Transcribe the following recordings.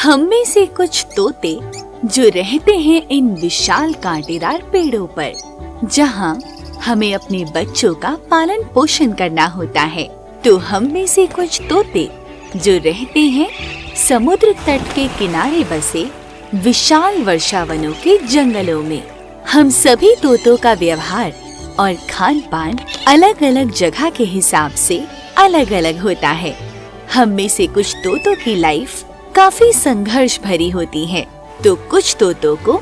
हम में से कुछ तोते जो रहते हैं इन विशाल कांटेदार पेड़ों पर, जहाँ हमें अपने बच्चों का पालन पोषण करना होता है, तो हम में से कुछ तोते जो रहते हैं समुद्र तट के किनारे बसे विशाल वर्षावनों के जंगलों में। हम सभी तोतों का व्यवहार और खान पान अलग अलग जगह के हिसाब से अलग अलग होता है। हम में से कुछ तोतों की लाइफ काफी संघर्ष भरी होती है, तो कुछ तोतों को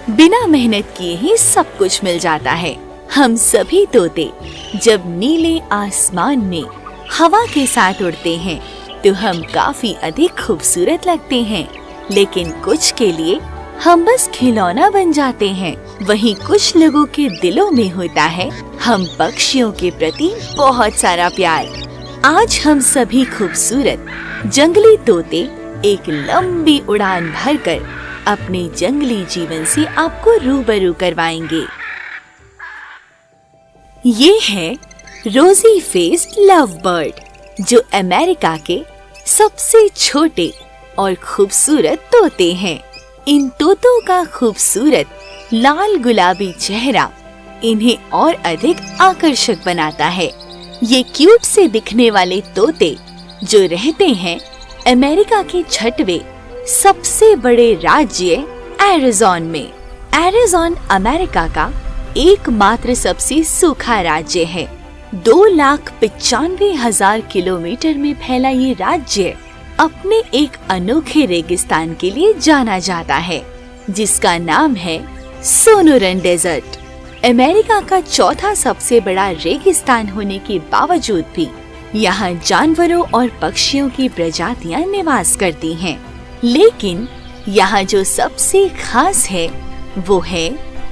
बिना मेहनत किए ही सब कुछ मिल जाता है। हम सभी तोते जब नीले आसमान में हवा के साथ उड़ते हैं तो हम काफी अधिक खूबसूरत लगते हैं, लेकिन कुछ के लिए हम बस खिलौना बन जाते हैं। वहीं कुछ लोगों के दिलों में होता है हम पक्षियों के प्रति बहुत सारा प्यार। आज हम सभी खूबसूरत जंगली तोते एक लंबी उड़ान भरकर अपने जंगली जीवन से आपको रूबरू करवाएंगे। ये है रोजी फेस्ड लव बर्ड, जो अमेरिका के सबसे छोटे और खूबसूरत तोते हैं। इन तोतों का खूबसूरत लाल गुलाबी चेहरा इन्हें और अधिक आकर्षक बनाता है। ये क्यूट से दिखने वाले तोते जो रहते हैं अमेरिका के 6वें सबसे बड़े राज्य एरिज़ोना में। एरिज़ोना अमेरिका का एकमात्र सबसे सूखा राज्य है। 2,95,000 किलोमीटर में फैला ये राज्य अपने एक अनोखे रेगिस्तान के लिए जाना जाता है, जिसका नाम है सोनोरन डेजर्ट। अमेरिका का चौथा सबसे बड़ा रेगिस्तान होने के बावजूद भी यहाँ जानवरों और पक्षियों की प्रजातियाँ निवास करती हैं। लेकिन यहाँ जो सबसे खास है वो है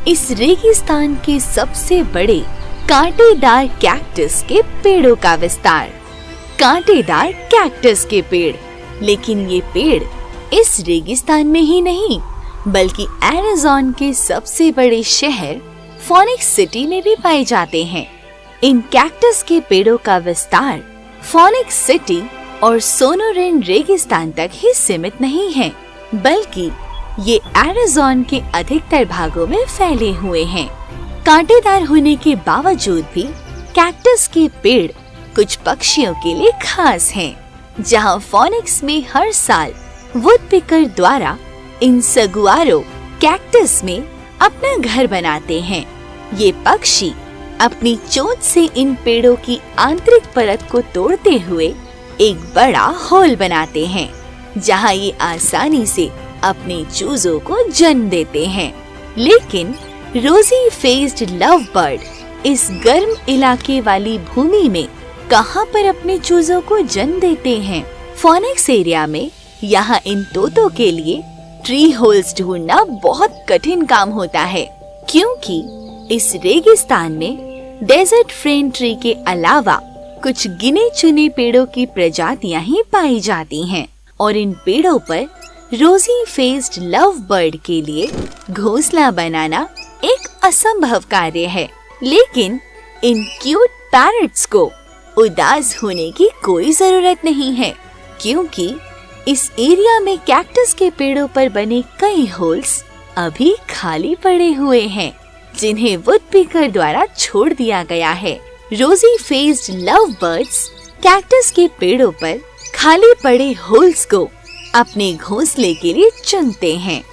इस रेगिस्तान के सबसे बड़े कांटेदार कैक्टस के पेड़ों का विस्तार। कांटेदार कैक्टस के पेड़, लेकिन ये पेड़ इस रेगिस्तान में ही नहीं बल्कि एरिज़ोना के सबसे बड़े शहर फोनिक्स सिटी में भी पाए जाते हैं। इन कैक्टस के पेड़ों का विस्तार फोनिक्स सिटी और सोनोरन रेगिस्तान तक ही सीमित नहीं है, बल्कि ये एरिज़ोना के अधिकतर भागों में फैले हुए हैं। कांटेदार होने के बावजूद भी कैक्टस के पेड़ कुछ पक्षियों के लिए खास हैं, जहां फोनिक्स में हर साल वुडपिकर द्वारा इन सगुआरो कैक्टस में अपना घर बनाते हैं। ये पक्षी अपनी चोंच से इन पेड़ों की आंतरिक परत को तोड़ते हुए एक बड़ा होल बनाते हैं, जहां ये आसानी से अपने चूजों को जन्म देते हैं। लेकिन रोजी फेस्ड लव बर्ड इस गर्म इलाके वाली भूमि में कहां पर अपने चूजों को जन्म देते हैं? फोनिक्स एरिया में यहाँ इन तोतों के लिए ट्री होल्स ढूंढना बहुत कठिन काम होता है, क्योंकि इस रेगिस्तान में डेजर्ट फ्रेन ट्री के अलावा कुछ गिने चुने पेड़ों की प्रजातियां ही पाई जाती हैं, और इन पेड़ों पर रोजी फेस्ड लव बर्ड के लिए घोंसला बनाना एक असंभव कार्य है। लेकिन इन क्यूट पैरट्स को उदास होने की कोई जरूरत नहीं है, क्योंकि इस एरिया में कैक्टस के पेड़ों पर बने कई होल्स अभी खाली पड़े हुए हैं, जिन्हें वुडपिकर द्वारा छोड़ दिया गया है। रोजी फेस्ड लव बर्ड्स कैक्टस के पेड़ों पर खाली पड़े होल्स को अपने घोंसले के लिए चुनते हैं।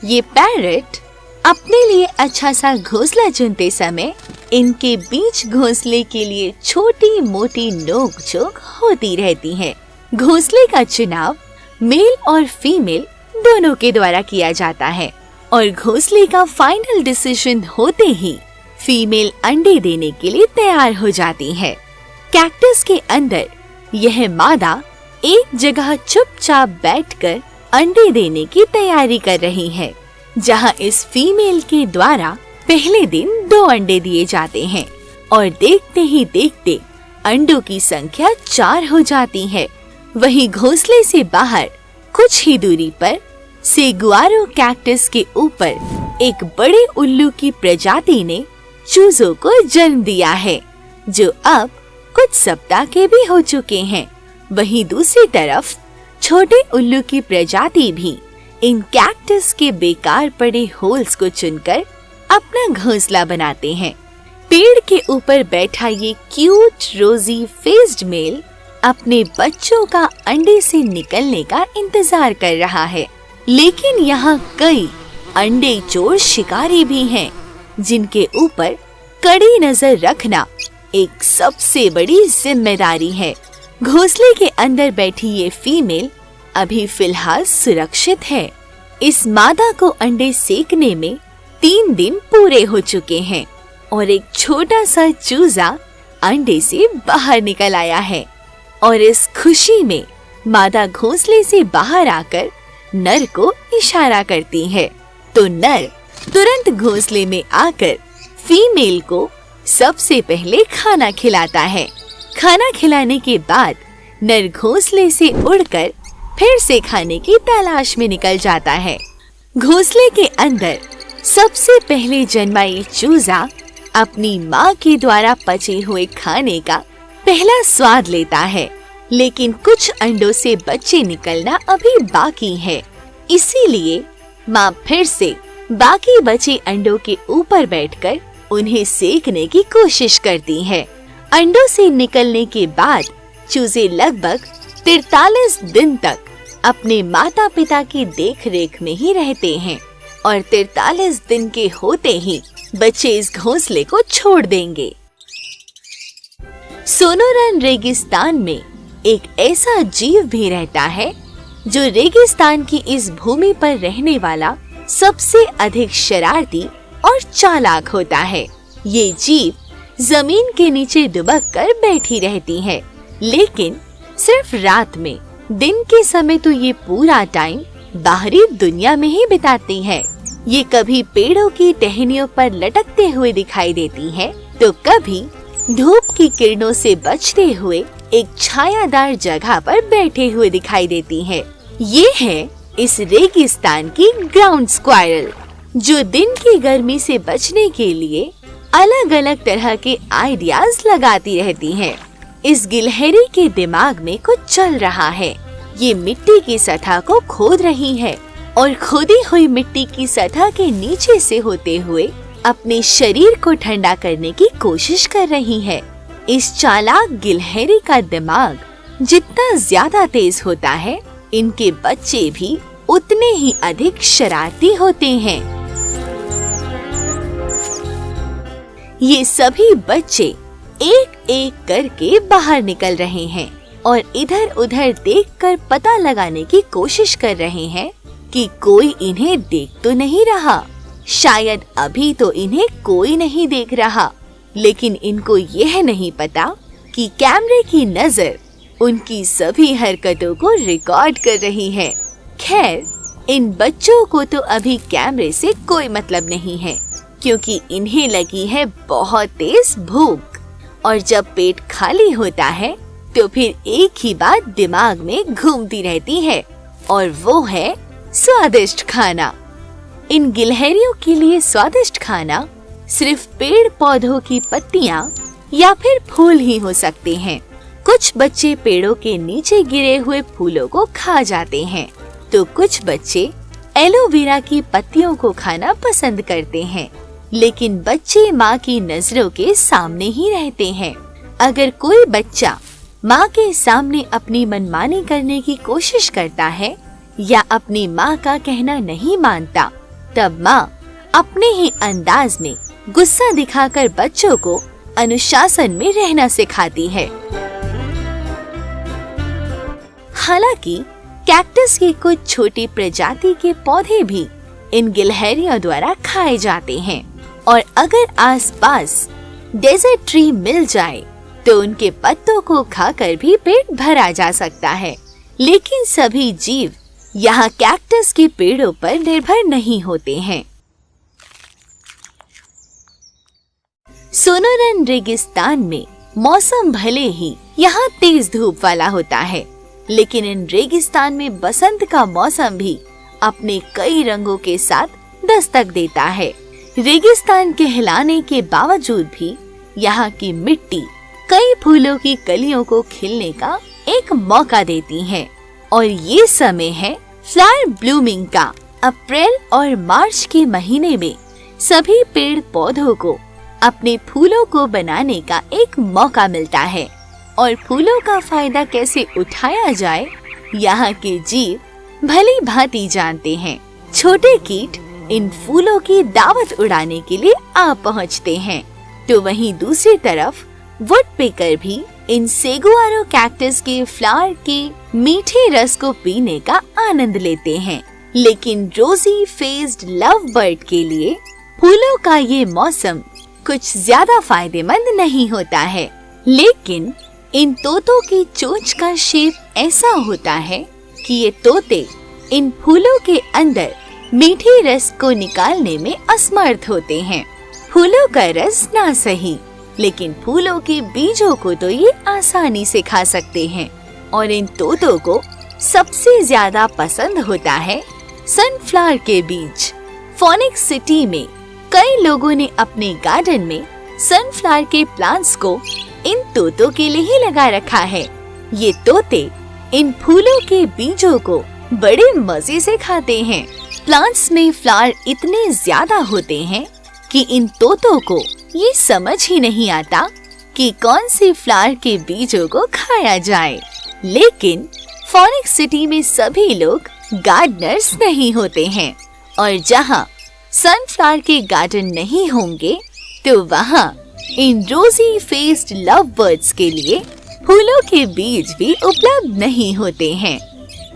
ये पैरट अपने लिए अच्छा सा घोंसला चुनते समय इनके बीच घोंसले के लिए छोटी मोटी नोक-झोंक होती रहती है। घोंसले का चुनाव मेल और फीमेल दोनों के द्वारा किया जाता है, और घोंसले का फाइनल डिसीजन होते ही फीमेल अंडे देने के लिए तैयार हो जाती है। कैक्टस के अंदर यह मादा एक जगह चुपचाप बैठकर अंडे देने की तैयारी कर रही है, जहां इस फीमेल के द्वारा पहले दिन 2 अंडे दिए जाते हैं, और देखते ही देखते अंडों की संख्या 4 हो जाती है। वहीं घोंसले से बाहर कुछ ही दूरी पर सेगुआरो कैक्टस के ऊपर एक बड़े उल्लू की प्रजाति ने चूजों को जन्म दिया है, जो अब कुछ सप्ताह के भी हो चुके हैं। वहीं दूसरी तरफ छोटे उल्लू की प्रजाति भी इन कैक्टस के बेकार पड़े होल्स को चुनकर अपना घोंसला बनाते हैं। पेड़ के ऊपर बैठा ये क्यूट रोजी फेस्ड मेल अपने बच्चों का अंडे से निकलने का इंतजार कर रहा है। लेकिन यहाँ कई अंडे चोर शिकारी भी हैं, जिनके ऊपर कड़ी नजर रखना एक सबसे बड़ी जिम्मेदारी है। घोंसले के अंदर बैठी ये फीमेल अभी फिलहाल सुरक्षित है। इस मादा को अंडे सेकने में 3 दिन पूरे हो चुके हैं और एक छोटा सा चूजा अंडे से बाहर निकल आया है। और इस खुशी में मादा घोंसले से बाहर आकर नर को इशारा करती है, तो नर तुरंत घोंसले में आकर फीमेल को सबसे पहले खाना खिलाता है। खाना खिलाने के बाद नर घोंसले से उड़कर फिर से खाने की तलाश में निकल जाता है। घोंसले के अंदर सबसे पहले जन्मा ये चूजा अपनी माँ के द्वारा पचे हुए खाने का पहला स्वाद लेता है, लेकिन कुछ अंडों से बच्चे निकलना अभी बाकी है। इसीलिए माँ फिर से बाकी बचे अंडों के ऊपर बैठकर उन्हें सेकने की कोशिश करती है। अंडों से निकलने के बाद चूजे लगभग 43 दिन तक अपने माता पिता की देखरेख में ही रहते हैं और 43 दिन के होते ही बच्चे इस घोंसले को छोड़ देंगे। सोनोरन रेगिस्तान में एक ऐसा जीव भी रहता है जो रेगिस्तान की इस भूमि पर रहने वाला सबसे अधिक शरारती और चालाक होता है। ये जीव जमीन के नीचे दुबक कर बैठी रहती है, लेकिन सिर्फ रात में। दिन के समय तो ये पूरा टाइम बाहरी दुनिया में ही बिताती है। ये कभी पेड़ों की टहनियों पर लटकते हुए दिखाई देती है, तो कभी धूप की किरणों से बचते हुए एक छायादार जगह पर बैठे हुए दिखाई देती है। ये है इस रेगिस्तान की ग्राउंड स्क्वायरल, जो दिन की गर्मी से बचने के लिए अलग अलग तरह के आइडियाज लगाती रहती है। इस गिलहरी के दिमाग में कुछ चल रहा है। ये मिट्टी की सतह को खोद रही है और खोदी हुई मिट्टी की सतह के नीचे से होते हुए अपने शरीर को ठंडा करने की कोशिश कर रही है। इस चालाक गिलहरी का दिमाग जितना ज्यादा तेज होता है, इनके बच्चे भी उतने ही अधिक शरारती होते हैं। ये सभी बच्चे एक एक करके बाहर निकल रहे हैं और इधर उधर देखकर पता लगाने की कोशिश कर रहे हैं कि कोई इन्हें देख तो नहीं रहा। शायद अभी तो इन्हें कोई नहीं देख रहा, लेकिन इनको यह नहीं पता कि कैमरे की नजर उनकी सभी हरकतों को रिकॉर्ड कर रही है। खैर, इन बच्चों को तो अभी कैमरे से कोई मतलब नहीं है, क्योंकि इन्हें लगी है बहुत तेज भूख, और जब पेट खाली होता है तो फिर एक ही बात दिमाग में घूमती रहती है, और वो है स्वादिष्ट खाना। इन गिलहरियों के लिए स्वादिष्ट खाना सिर्फ पेड़ पौधों की पत्तियां या फिर फूल ही हो सकते हैं। कुछ बच्चे पेड़ों के नीचे गिरे हुए फूलों को खा जाते हैं, तो कुछ बच्चे एलोवेरा की पत्तियों को खाना पसंद करते हैं। लेकिन बच्चे माँ की नजरों के सामने ही रहते हैं। अगर कोई बच्चा माँ के सामने अपनी मनमानी करने की कोशिश करता है या अपनी माँ का कहना नहीं मानता, तब माँ अपने ही अंदाज में गुस्सा दिखाकर बच्चों को अनुशासन में रहना सिखाती है। हालांकि कैक्टस की कुछ छोटी प्रजाति के पौधे भी इन गिलहरियों द्वारा खाए जाते हैं, और अगर आसपास डेजर्ट ट्री मिल जाए तो उनके पत्तों को खाकर भी पेट भरा जा सकता है। लेकिन सभी जीव यहाँ कैक्टस के पेड़ों पर निर्भर नहीं होते हैं। सोनोरन रेगिस्तान में मौसम भले ही यहाँ तेज धूप वाला होता है, लेकिन इन रेगिस्तान में बसंत का मौसम भी अपने कई रंगों के साथ दस्तक देता है। रेगिस्तान कहलाने के बावजूद भी यहाँ की मिट्टी कई फूलों की कलियों को खिलने का एक मौका देती है। और ये समय है फ्लावर ब्लूमिंग का। अप्रैल और मार्च के महीने में सभी पेड़ पौधों को अपने फूलों को बनाने का एक मौका मिलता है और फूलों का फायदा कैसे उठाया जाए यहाँ के जीव भली भांति जानते हैं। छोटे कीट इन फूलों की दावत उड़ाने के लिए आ पहुँचते हैं, तो वहीं दूसरी तरफ वुडपेकर भी इन सेगुआरो कैक्टस के फ्लावर के मीठे रस को पीने का आनंद लेते हैं। लेकिन रोजी फेस्ड लव बर्ड के लिए फूलों का ये मौसम कुछ ज्यादा फायदेमंद नहीं होता है। लेकिन इन तोतों की चोंच का शेप ऐसा होता है कि ये तोते इन फूलों के अंदर मीठे रस को निकालने में असमर्थ होते हैं। फूलों का रस ना सही, लेकिन फूलों के बीजों को तो ये आसानी से खा सकते हैं। और इन तोतों को सबसे ज्यादा पसंद होता है सनफ्लावर के बीज। फोनिक्स सिटी में कई लोगों ने अपने गार्डन में सनफ्लावर के प्लांट्स को इन तोतों के लिए ही लगा रखा है। ये तोते इन फूलों के बीजों को बड़े मजे से खाते हैं। प्लांट्स में फ्लावर इतने ज्यादा होते हैं कि इन तोतों को ये समझ ही नहीं आता कि कौन सी फ्लावर के बीजों को खाया जाए। लेकिन फोनिक्स सिटी में सभी लोग गार्डनर्स नहीं होते हैं और जहाँ सनफ्लावर के गार्डन नहीं होंगे तो वहाँ इन रोजी फेस्ड लव बर्ड्स के लिए फूलों के बीज भी उपलब्ध नहीं होते हैं।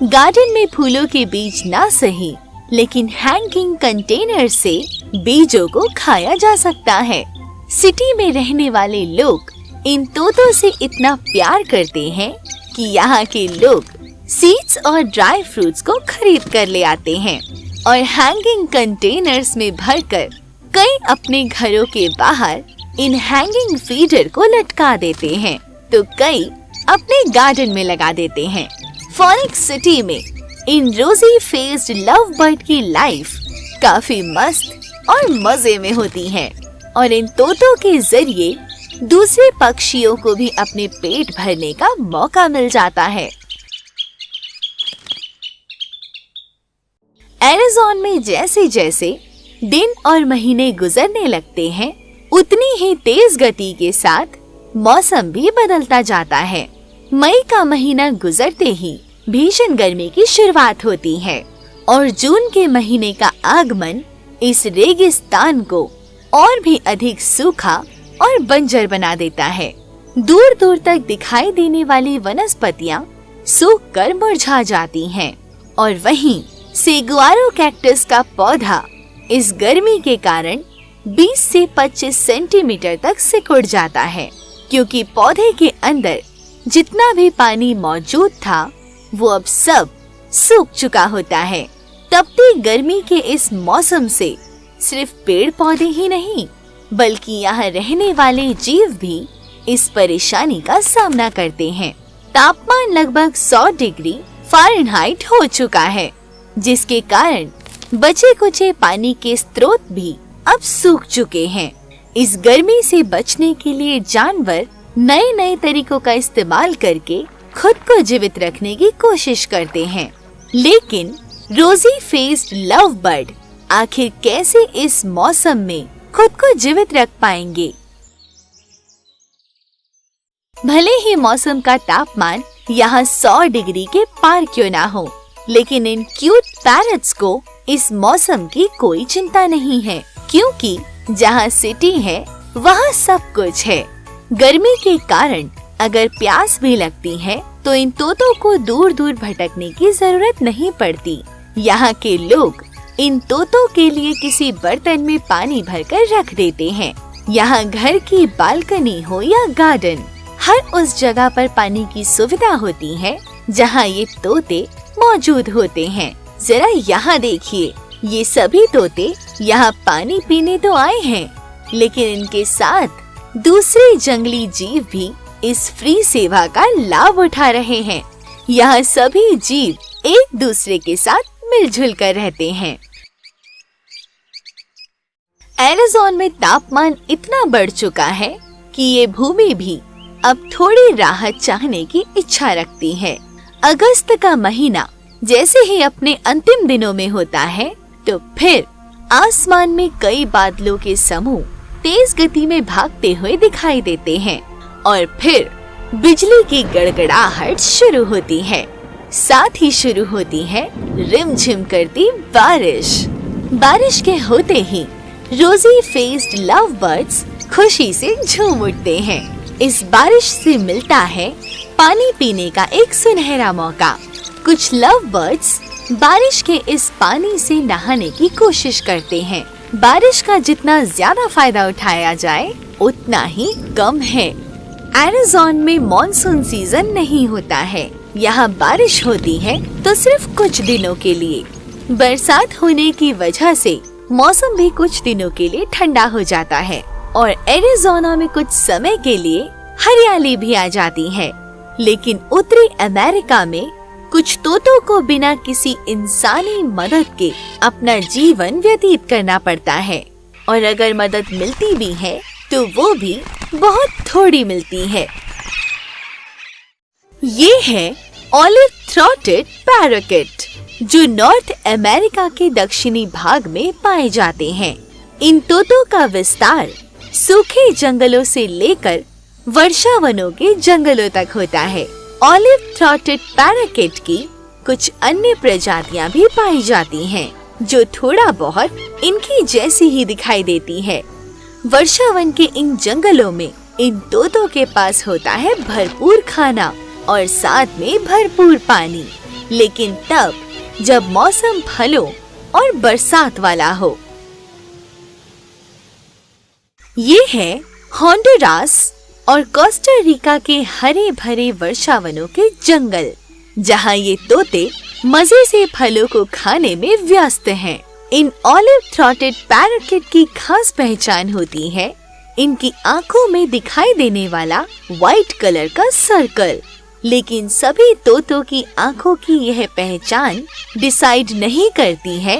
गार्डन में फूलों के बीज ना सही, लेकिन हैंगिंग कंटेनर से बीजों को खाया जा सकता है। सिटी में रहने वाले लोग इन तोतों से इतना प्यार करते हैं कि यहाँ के लोग सीड्स और ड्राई फ्रूट्स को खरीद कर ले आते हैं और हैंगिंग कंटेनर्स में भरकर कई अपने घरों के बाहर इन हैंगिंग फीडर को लटका देते हैं, तो कई अपने गार्डन में लगा देते हैं। फोनिक्स सिटी में इन रोजी फेस्ड लव बर्ड की लाइफ काफी मस्त और मजे में होती है और इन तोतों के जरिए दूसरे पक्षियों को भी अपने पेट भरने का मौका मिल जाता है। एरिज़ोना में जैसे जैसे दिन और महीने गुजरने लगते हैं, उतनी ही तेज गति के साथ मौसम भी बदलता जाता है। मई का महीना गुजरते ही भीषण गर्मी की शुरुआत होती है और जून के महीने का आगमन इस रेगिस्तान को और भी अधिक सूखा और बंजर बना देता है। दूर दूर तक दिखाई देने वाली वनस्पतियां सूख कर मुरझा जाती हैं और वहीं सेगुआरो कैक्टस का पौधा इस गर्मी के कारण 20 से 25 सेंटीमीटर तक सिकुड़ जाता है, क्योंकि पौधे के अंदर जितना भी पानी मौजूद था वो अब सब सूख चुका होता है। तपती गर्मी के इस मौसम से सिर्फ पेड़ पौधे ही नहीं, बल्कि यहाँ रहने वाले जीव भी इस परेशानी का सामना करते हैं। तापमान लगभग 100 डिग्री फ़ारेनहाइट हो चुका है, जिसके कारण बचे कुचे पानी के स्रोत भी अब सूख चुके हैं। इस गर्मी से बचने के लिए जानवर नए नए तरीकों का इस्तेमाल करके खुद को जीवित रखने की कोशिश करते हैं। लेकिन रोजी फेस्ड लव बर्ड आखिर कैसे इस मौसम में खुद को जीवित रख पाएंगे? भले ही मौसम का तापमान यहाँ 100 डिग्री के पार क्यों ना हो, लेकिन इन क्यूट पैरट्स को इस मौसम की कोई चिंता नहीं है, क्योंकि जहाँ सिटी है वहाँ सब कुछ है। गर्मी के कारण अगर प्यास भी लगती है तो इन तोतों को दूर दूर भटकने की जरूरत नहीं पड़ती। यहाँ के लोग इन तोतों के लिए किसी बर्तन में पानी भरकर रख देते हैं। यहाँ घर की बालकनी हो या गार्डन, हर उस जगह पर पानी की सुविधा होती है जहाँ ये तोते मौजूद होते हैं। जरा यहाँ देखिए, ये सभी तोते यहाँ पानी पीने तो आए हैं, लेकिन इनके साथ दूसरे जंगली जीव भी इस फ्री सेवा का लाभ उठा रहे हैं। यहाँ सभी जीव एक दूसरे के साथ मिलजुल कर रहते हैं। एरिज़ोना में तापमान इतना बढ़ चुका है कि ये भूमि भी अब थोड़ी राहत चाहने की इच्छा रखती है। अगस्त का महीना जैसे ही अपने अंतिम दिनों में होता है तो फिर आसमान में कई बादलों के समूह तेज गति में भागते हुए दिखाई देते हैं और फिर बिजली की गड़गड़ाहट शुरू होती है। साथ ही शुरू होती है रिमझिम करती बारिश। बारिश के होते ही रोजी फेस्ड लव बर्ड्स खुशी से झूम उठते हैं। इस बारिश से मिलता है पानी पीने का एक सुनहरा मौका। कुछ लव बर्ड्स बारिश के इस पानी से नहाने की कोशिश करते हैं। बारिश का जितना ज्यादा फायदा उठाया जाए उतना ही कम है। एरिज़ोना में मॉनसून सीजन नहीं होता है। यहाँ बारिश होती है तो सिर्फ कुछ दिनों के लिए। बरसात होने की वजह से मौसम भी कुछ दिनों के लिए ठंडा हो जाता है और एरिज़ोना में कुछ समय के लिए हरियाली भी आ जाती है। लेकिन उत्तरी अमेरिका में कुछ तोतों को बिना किसी इंसानी मदद के अपना जीवन व्यतीत करना पड़ता है और अगर मदद मिलती भी है तो वो भी बहुत थोड़ी मिलती है। ये है ऑलिव थ्रॉटेड पैराकिट जो नॉर्थ अमेरिका के दक्षिणी भाग में पाए जाते हैं। इन तोतों का विस्तार सूखे जंगलों से लेकर वर्षावनों के जंगलों तक होता है। ऑलिव थ्रॉटेड पैराकिट की कुछ अन्य प्रजातियां भी पाई जाती हैं, जो थोड़ा बहुत इनकी जैसी ही दिखाई देती है। वर्षावन के इन जंगलों में इन तोतों के पास होता है भरपूर खाना और साथ में भरपूर पानी, लेकिन तब जब मौसम फलों और बरसात वाला हो। ये है होंडुरास और कोस्टा रिका के हरे भरे वर्षावनों के जंगल, जहाँ ये तोते मजे से फलों को खाने में व्यस्त हैं। इन ऑलिव थ्रॉटेड पैराकिट की खास पहचान होती है इनकी आंखों में दिखाई देने वाला व्हाइट कलर का सर्कल। लेकिन सभी तोतों की आंखों की यह पहचान डिसाइड नहीं करती है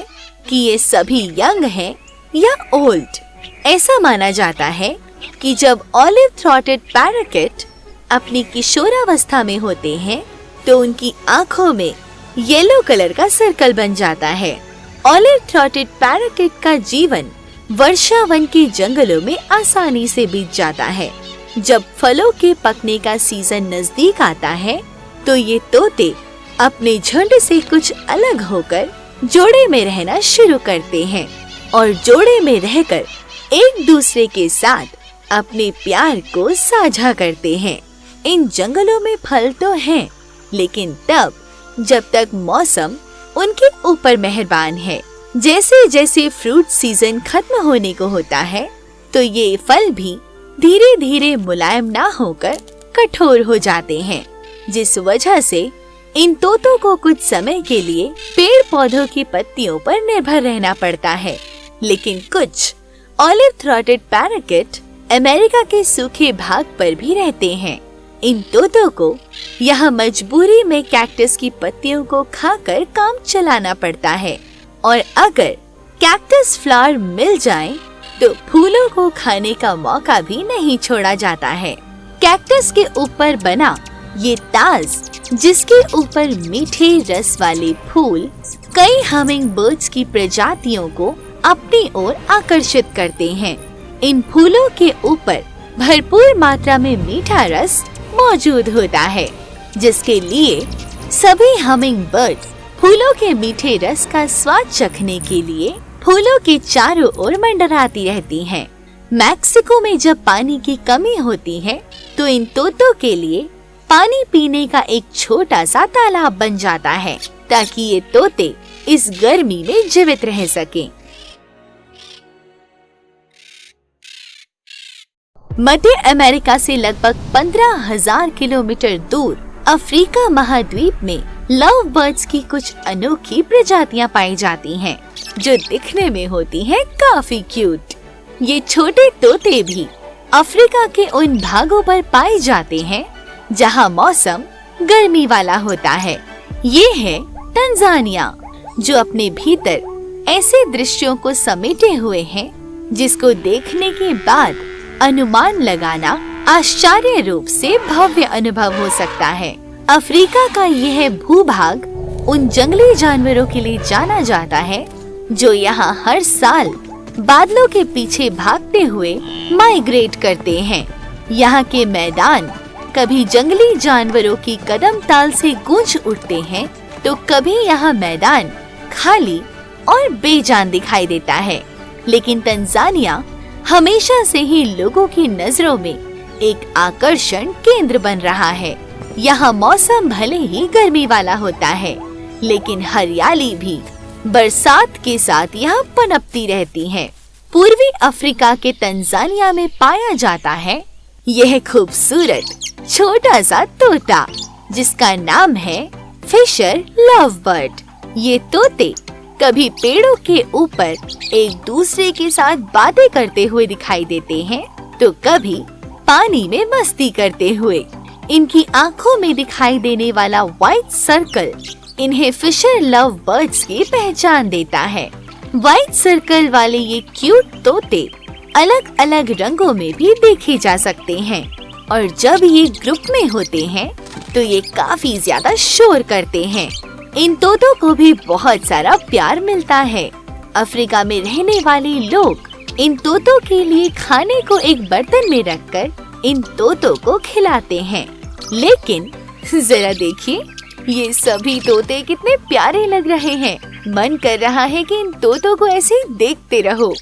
कि ये सभी यंग हैं या ओल्ड। ऐसा माना जाता है कि जब ऑलिव थ्रॉटेड पैराकिट अपनी किशोरावस्था में होते हैं तो उनकी आंखों में येलो कलर का सर्कल बन जाता है। ऑलिव थ्रॉटेड पैराकिट का जीवन वर्षावन के जंगलों में आसानी से बीत जाता है। जब फलों के पकने का सीजन नजदीक आता है तो ये तोते अपने झुंड से कुछ अलग होकर जोड़े में रहना शुरू करते हैं और जोड़े में रहकर एक दूसरे के साथ अपने प्यार को साझा करते हैं। इन जंगलों में फल तो हैं, लेकिन तब जब तक मौसम उनके ऊपर मेहरबान है। जैसे जैसे फ्रूट सीजन खत्म होने को होता है तो ये फल भी धीरे धीरे मुलायम ना होकर कठोर हो जाते हैं, जिस वजह से इन तोतों को कुछ समय के लिए पेड़ पौधों की पत्तियों पर निर्भर रहना पड़ता है। लेकिन कुछ ऑलिव थ्रॉटेड पैराकिट अमेरिका के सूखे भाग पर भी रहते हैं। इन तोतों को यहाँ मजबूरी में कैक्टस की पत्तियों को खाकर काम चलाना पड़ता है और अगर कैक्टस फ्लावर मिल जाए तो फूलों को खाने का मौका भी नहीं छोड़ा जाता है। कैक्टस के ऊपर बना ये ताज, जिसके ऊपर मीठे रस वाले फूल कई हमिंग बर्ड्स की प्रजातियों को अपनी ओर आकर्षित करते हैं। इन फूलों के ऊपर भरपूर मात्रा में मीठा रस मौजूद होता है, जिसके लिए सभी हमिंग बर्ड फूलों के मीठे रस का स्वाद चखने के लिए फूलों के चारों ओर मंडराती रहती हैं। मैक्सिको में जब पानी की कमी होती है तो इन तोतों के लिए पानी पीने का एक छोटा सा तालाब बन जाता है, ताकि ये तोते इस गर्मी में जीवित रह सकें। मध्य अमेरिका से लगभग 15,000 किलोमीटर दूर अफ्रीका महाद्वीप में लव बर्ड्स की कुछ अनोखी प्रजातियां पाई जाती हैं, जो दिखने में होती हैं काफी क्यूट। ये छोटे तोते भी अफ्रीका के उन भागों पर पाए जाते हैं जहां मौसम गर्मी वाला होता है। ये है तंजानिया, जो अपने भीतर ऐसे दृश्यों को समेटे हुए हैं जिसको देखने के बाद अनुमान लगाना आश्चर्य रूप से भव्य अनुभव हो सकता है। अफ्रीका का यह भूभाग उन जंगली जानवरों के लिए जाना जाता है जो यहाँ हर साल बादलों के पीछे भागते हुए माइग्रेट करते हैं। यहाँ के मैदान कभी जंगली जानवरों की कदम ताल से गूंज उठते हैं, तो कभी यहाँ मैदान खाली और बेजान दिखाई देता है। लेकिन तंजानिया हमेशा से ही लोगों की नजरों में एक आकर्षण केंद्र बन रहा है। यहाँ मौसम भले ही गर्मी वाला होता है, लेकिन हरियाली भी बरसात के साथ यहाँ पनपती रहती है। पूर्वी अफ्रीका के तंजानिया में पाया जाता है यह खूबसूरत छोटा सा तोता, जिसका नाम है फिशर लवबर्ड। ये तोते कभी पेड़ों के ऊपर एक दूसरे के साथ बातें करते हुए दिखाई देते हैं, तो कभी पानी में मस्ती करते हुए। इनकी आँखों में दिखाई देने वाला व्हाइट सर्कल इन्हें फिशर लव बर्ड्स की पहचान देता है। व्हाइट सर्कल वाले ये क्यूट तोते अलग अलग रंगों में भी देखे जा सकते हैं, और जब ये ग्रुप में होते हैं तो ये काफी ज्यादा शोर करते हैं। इन तोतों को भी बहुत सारा प्यार मिलता है। अफ्रीका में रहने वाले लोग इन तोतों के लिए खाने को एक बर्तन में रखकर इन तोतों को खिलाते हैं। लेकिन जरा देखिए, ये सभी तोते कितने प्यारे लग रहे हैं। मन कर रहा है कि इन तोतों को ऐसे ही देखते रहो।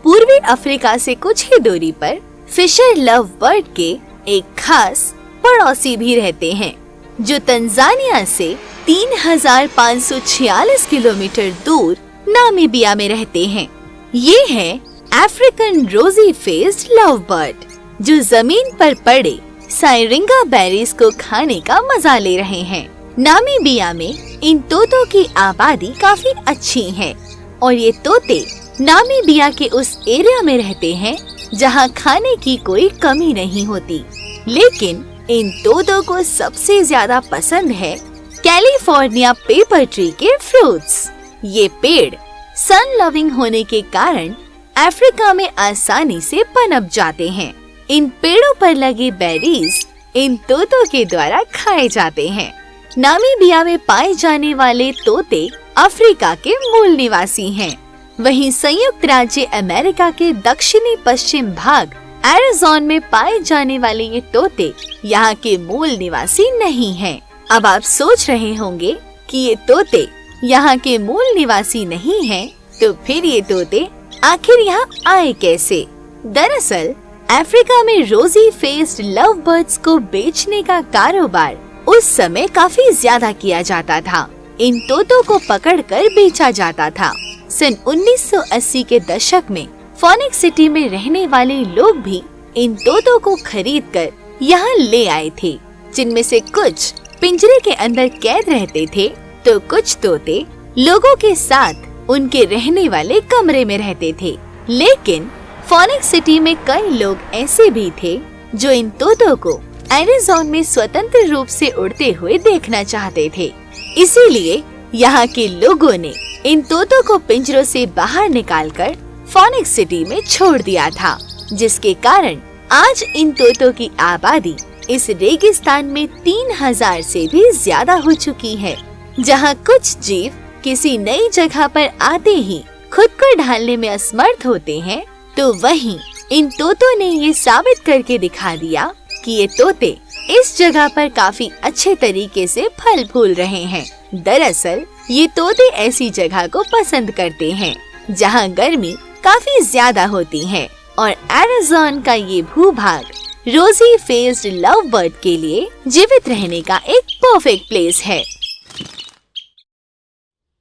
पूर्वी अफ्रीका से कुछ ही दूरी पर फिशर लव बर्ड के एक खास पड़ोसी भी रहते हैं, जो तंजानिया से 3546 किलोमीटर दूर नामीबिया में रहते हैं। ये है अफ्रीकन रोजी फेस्ड लव बर्ड, जो जमीन पर पड़े साइरिंगा बेरीज को खाने का मजा ले रहे हैं। नामीबिया में इन तोतों की आबादी काफी अच्छी है, और ये तोते नामीबिया के उस एरिया में रहते हैं जहाँ खाने की कोई कमी नहीं होती। लेकिन इन तोतों को सबसे ज्यादा पसंद है कैलिफोर्निया पेपर ट्री के फ्रूट्स। ये पेड़ सन लविंग होने के कारण अफ्रीका में आसानी से पनप जाते हैं। इन पेड़ों पर लगे बेरीज इन तोतों के द्वारा खाए जाते हैं। नामीबिया में पाए जाने वाले तोते अफ्रीका के मूल निवासी हैं। वहीं संयुक्त राज्य अमेरिका के दक्षिणी पश्चिम भाग एरिज़ोना में पाए जाने वाले ये तोते यहाँ के मूल निवासी नहीं हैं। अब आप सोच रहे होंगे कि ये तोते यहाँ के मूल निवासी नहीं हैं, तो फिर ये तोते आखिर यहाँ आए कैसे? दरअसल अफ्रीका में रोजी फेस्ड लव बर्ड्स को बेचने का कारोबार उस समय काफी ज्यादा किया जाता था। इन तोतों को पकड़कर बेचा जाता था। सन 1980 के दशक में फोनिक्स सिटी में रहने वाले लोग भी इन तोतों को खरीदकर यहाँ ले आए थे, जिनमें से कुछ पिंजरे के अंदर कैद रहते थे, तो कुछ तोते लोगों के साथ उनके रहने वाले कमरे में रहते थे। लेकिन फोनिक्स सिटी में कई लोग ऐसे भी थे जो इन तोतों को एरिज़ोना में स्वतंत्र रूप से उड़ते हुए देखना चाहते थे। इसीलिए यहाँ के लोगों ने इन तोतों को पिंजरों से बाहर निकालकर फोनिक्स सिटी में छोड़ दिया था, जिसके कारण आज इन तोतों की आबादी इस रेगिस्तान में 3000 से भी ज्यादा हो चुकी है। जहाँ कुछ जीव किसी नई जगह पर आते ही खुद को ढालने में असमर्थ होते हैं, तो वहीं इन तोतों ने ये साबित करके दिखा दिया कि ये तोते इस जगह पर काफी अच्छे तरीके से फल फूल रहे हैं। दरअसल ये तोते ऐसी जगह को पसंद करते हैं जहाँ गर्मी काफी ज्यादा होती है, और एरिज़ोना का ये भूभाग रोजी फेस्ड लव बर्ड के लिए जीवित रहने का एक परफेक्ट प्लेस है।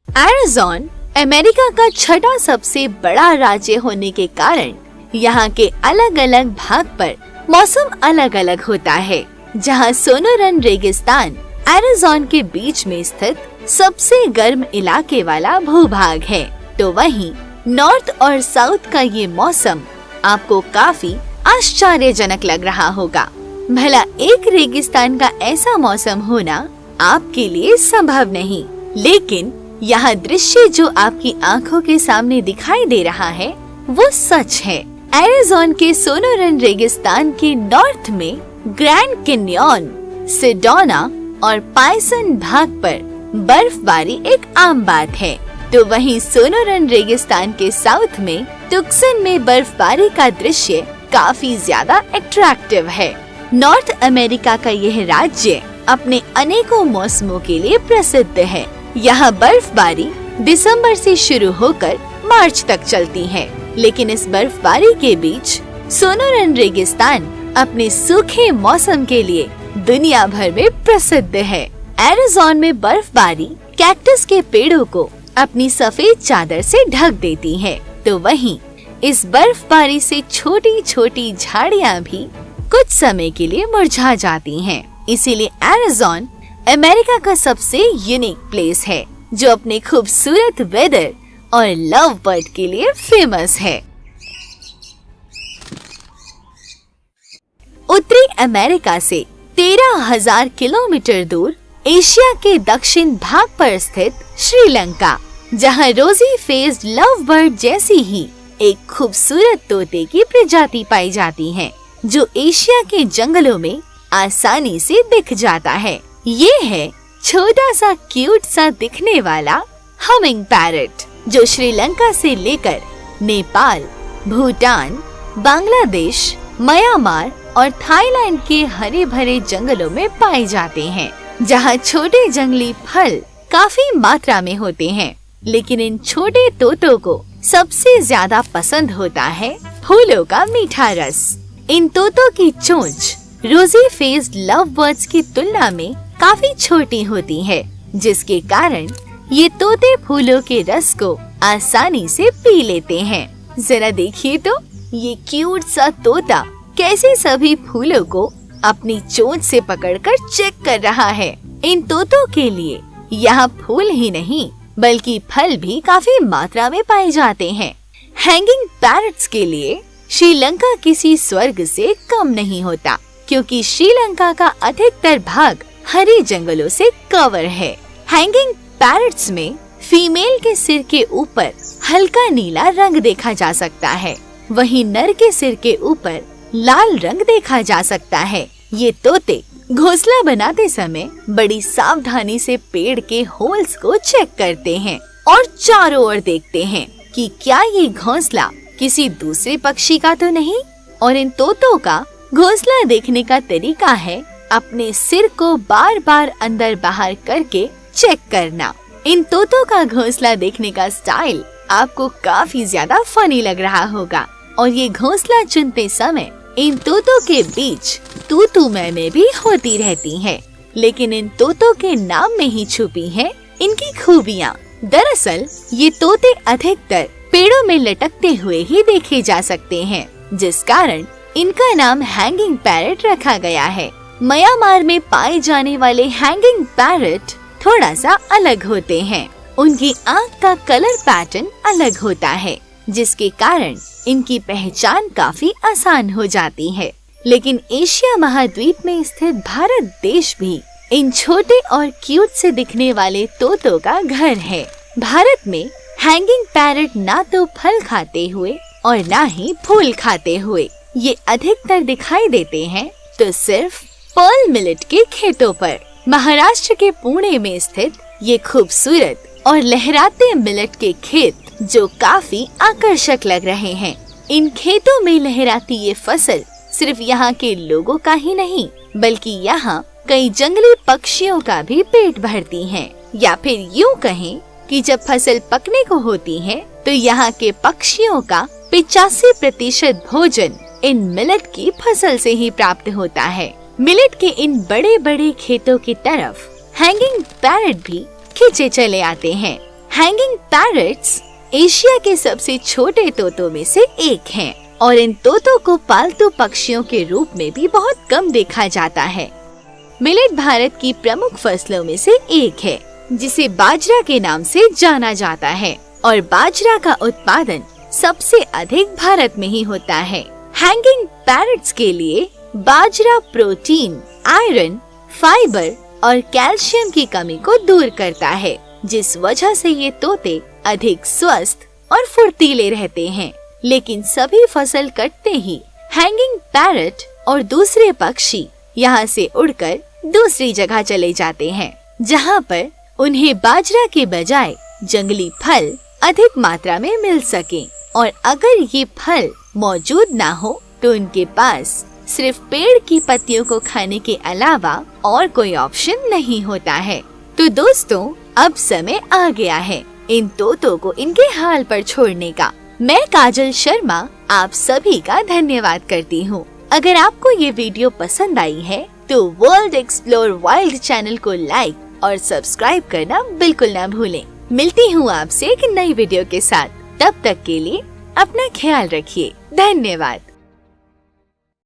एरिज़ोना अमेरिका का छठा सबसे बड़ा राज्य होने के कारण यहाँ के अलग अलग भाग पर मौसम अलग अलग होता है। जहाँ सोनोरन रेगिस्तान एरिज़ोना के बीच में स्थित सबसे गर्म इलाके वाला भूभाग है, तो वहीं नॉर्थ और साउथ का ये मौसम आपको काफी आश्चर्यजनक लग रहा होगा। भला एक रेगिस्तान का ऐसा मौसम होना आपके लिए संभव नहीं, लेकिन यहाँ दृश्य जो आपकी आंखों के सामने दिखाई दे रहा है वो सच है। एरिज़ोना के सोनोरन रेगिस्तान के नॉर्थ में ग्रैंड कैन्यन, सेडोना और पायसन भाग पर बर्फबारी एक आम बात है, तो वहीं सोनोरन रेगिस्तान के साउथ में तुक्सन में बर्फबारी का दृश्य काफी ज्यादा अट्रैक्टिव है। नॉर्थ अमेरिका का यह राज्य अपने अनेकों मौसमों के लिए प्रसिद्ध है। यहाँ बर्फबारी दिसंबर से शुरू होकर मार्च तक चलती है, लेकिन इस बर्फबारी के बीच सोनोरन रेगिस्तान अपने सूखे मौसम के लिए दुनिया भर में प्रसिद्ध है। एरिज़ोना में बर्फबारी कैक्टस के पेड़ों को अपनी सफेद चादर से ढक देती है, तो वहीं इस बर्फबारी से छोटी छोटी झाड़ियाँ भी कुछ समय के लिए मुरझा जाती हैं। इसीलिए एरिज़ोना अमेरिका का सबसे यूनिक प्लेस है, जो अपने खूबसूरत वेदर और लव बर्ड के लिए फेमस है। उत्तरी अमेरिका से 13,000 किलोमीटर दूर एशिया के दक्षिण भाग पर स्थित श्रीलंका, जहां रोजी फेस्ड लव बर्ड जैसी ही एक खूबसूरत तोते की प्रजाति पाई जाती है, जो एशिया के जंगलों में आसानी से दिख जाता है। ये है छोटा सा क्यूट सा दिखने वाला हमिंग पैरट, जो श्रीलंका से लेकर नेपाल, भूटान, बांग्लादेश, म्यांमार और थाईलैंड के हरे भरे जंगलों में पाए जाते हैं, जहां छोटे जंगली फल काफी मात्रा में होते हैं। लेकिन इन छोटे तोतों को सबसे ज्यादा पसंद होता है फूलों का मीठा रस। इन तोतों की चोंच रोजी फेस्ड लव बर्ड्स की तुलना में काफी छोटी होती है, जिसके कारण ये तोते फूलों के रस को आसानी से पी लेते हैं। जरा देखिए तो ये क्यूट सा तोता कैसे सभी फूलों को अपनी चोंच से पकड़कर चेक कर रहा है। इन तोतों के लिए यहाँ फूल ही नहीं बल्कि फल भी काफी मात्रा में पाए जाते हैं। हैंगिंग पैरट्स के लिए श्रीलंका किसी स्वर्ग से कम नहीं होता, क्योंकि श्रीलंका का अधिकतर भाग हरे जंगलों से कवर है। हैंगिंग पैरट्स में फीमेल के सिर के ऊपर हल्का नीला रंग देखा जा सकता है, वहीं नर के सिर के ऊपर लाल रंग देखा जा सकता है। ये तोते घोंसला बनाते समय बड़ी सावधानी से पेड़ के होल्स को चेक करते हैं और चारों ओर देखते हैं कि क्या ये घोंसला किसी दूसरे पक्षी का तो नहीं। और इन तोतों का घोंसला देखने का तरीका है अपने सिर को बार बार अंदर बाहर करके चेक करना। इन तोतों का घोंसला देखने का स्टाइल आपको काफी ज्यादा फनी लग रहा होगा, और ये घोंसला चुनते समय इन तोतों के बीच तू तू मैं भी होती रहती है। लेकिन इन तोतों के नाम में ही छुपी है इनकी खूबियाँ। दरअसल ये तोते अधिकतर पेड़ों में लटकते हुए ही देखे जा सकते हैं, जिस कारण इनका नाम हैंगिंग पैरट रखा गया है। म्यांमार में पाए जाने वाले हैंगिंग पैरट थोड़ा सा अलग होते हैं। उनकी आँख का कलर पैटर्न अलग होता है, जिसके कारण इनकी पहचान काफी आसान हो जाती है। लेकिन एशिया महाद्वीप में स्थित भारत देश भी इन छोटे और क्यूट से दिखने वाले तोतों का घर है। भारत में हैंगिंग पैरट ना तो फल खाते हुए और ना ही फूल खाते हुए ये अधिकतर दिखाई देते हैं तो सिर्फ पर्ल मिलेट के खेतों पर। महाराष्ट्र के पुणे में स्थित ये खूबसूरत और लहराते मिलेट के खेत जो काफी आकर्षक लग रहे हैं। इन खेतों में लहराती ये फसल सिर्फ यहाँ के लोगों का ही नहीं बल्कि यहाँ कई जंगली पक्षियों का भी पेट भरती हैं। या फिर यूँ कहें कि जब फसल पकने को होती है तो यहाँ के पक्षियों का 85% भोजन इन मिलेट की फसल से ही प्राप्त होता है। मिलेट के इन बड़े बड़े खेतों की तरफ हैंगिंग पैरट भी खींचे चले आते हैं। हैंगिंग पैरट्स एशिया के सबसे छोटे तोतों में से एक हैं और इन तोतों को पालतू पक्षियों के रूप में भी बहुत कम देखा जाता है। मिलेट भारत की प्रमुख फसलों में से एक है जिसे बाजरा के नाम से जाना जाता है और बाजरा का उत्पादन सबसे अधिक भारत में ही होता है। हैंगिंग पैरट्स के लिए बाजरा प्रोटीन, आयरन, फाइबर और कैल्शियम की कमी को दूर करता है, जिस वजह से ये तोते अधिक स्वस्थ और फुर्तीले रहते हैं। लेकिन सभी फसल कटते ही हैंगिंग पैरट और दूसरे पक्षी यहाँ से उड़कर दूसरी जगह चले जाते हैं, जहाँ पर उन्हें बाजरा के बजाय जंगली फल अधिक मात्रा में मिल सके। और अगर ये फल मौजूद ना हो तो उनके पास सिर्फ पेड़ की पत्तियों को खाने के अलावा और कोई ऑप्शन नहीं होता है। तो दोस्तों, अब समय आ गया है इन तोतों को इनके हाल पर छोड़ने का। मैं काजल शर्मा आप सभी का धन्यवाद करती हूँ। अगर आपको ये वीडियो पसंद आई है तो वर्ल्ड एक्सप्लोर वाइल्ड चैनल को लाइक और सब्सक्राइब करना बिल्कुल ना भूलें। मिलती हूँ आपसे एक नई वीडियो के साथ। तब तक के लिए अपना ख्याल रखिए। धन्यवाद।